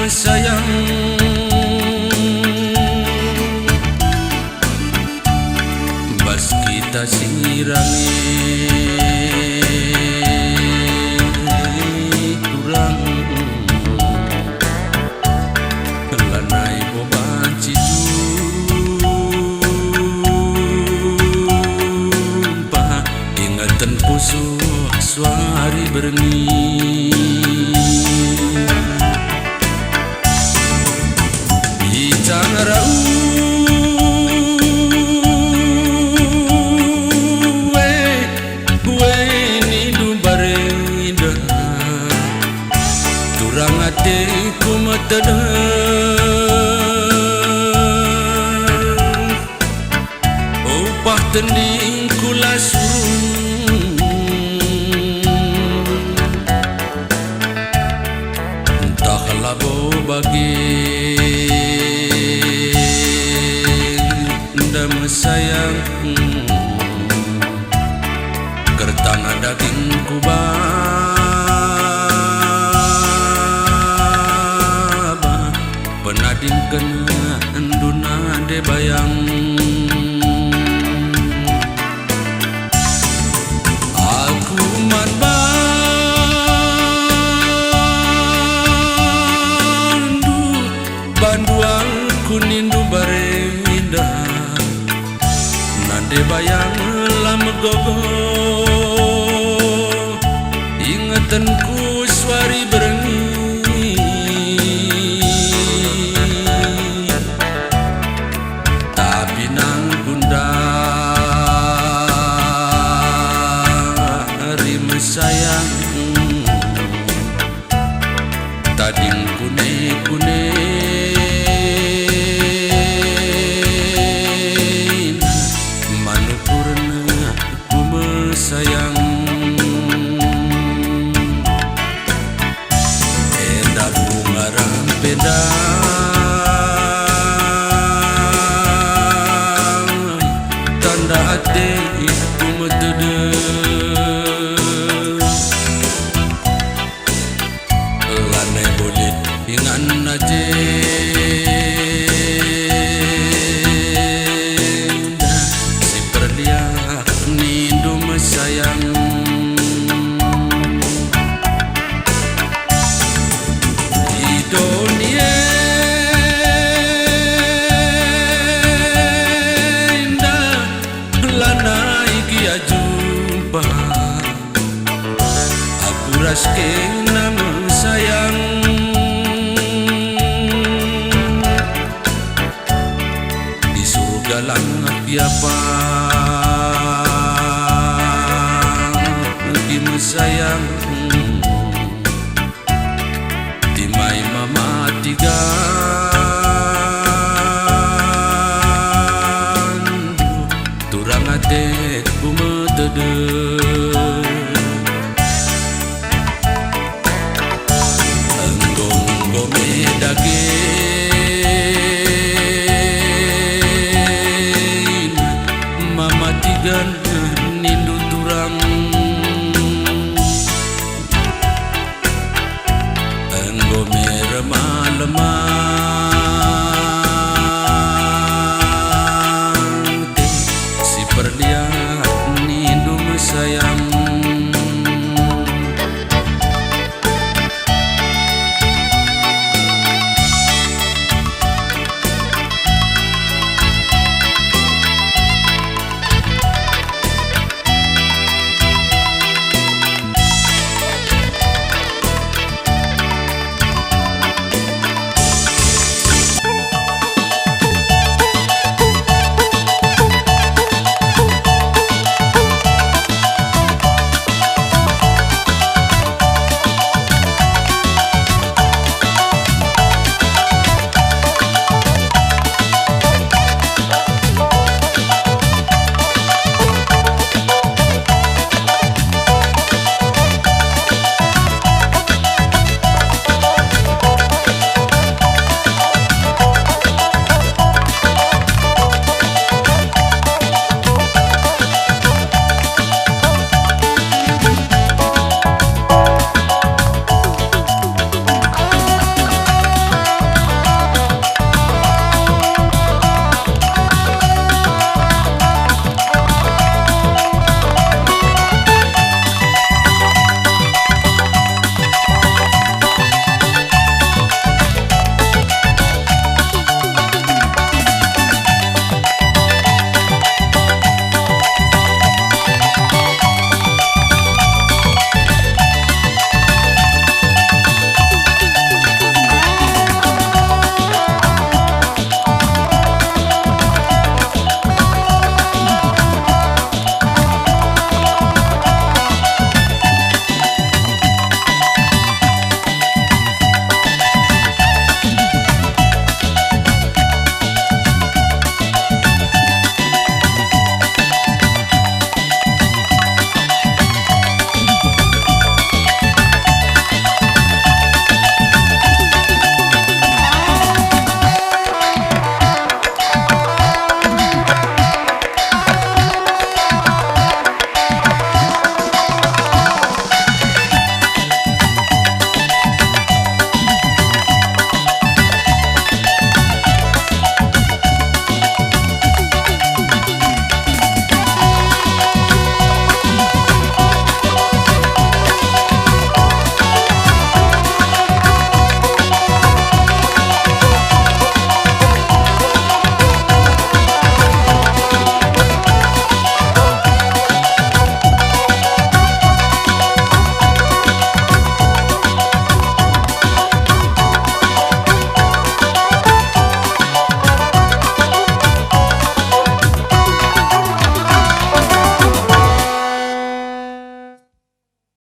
sayang, bas kita sirangi kurang lanai boban jumpa ingatan pusuh suari berengi ku matadang upah tending kula surung entah labo bagi ndam sayang kertana daging kubah penading kena enduna de bayang aku man bandu aku nindu barenda nade bayang lama gogo ingatanku suari berengi sayang tading kune-kune manupurna ku sayang eda bunga rampeda tanda hati ku metede ingan aja si perlia nindu sayang di dunia indah lanai kia jumpa aku raske nama sayang dalam apa kim sayang timai mama tiga turang ate umetede enggong gome dage dan nindu turang enggo merema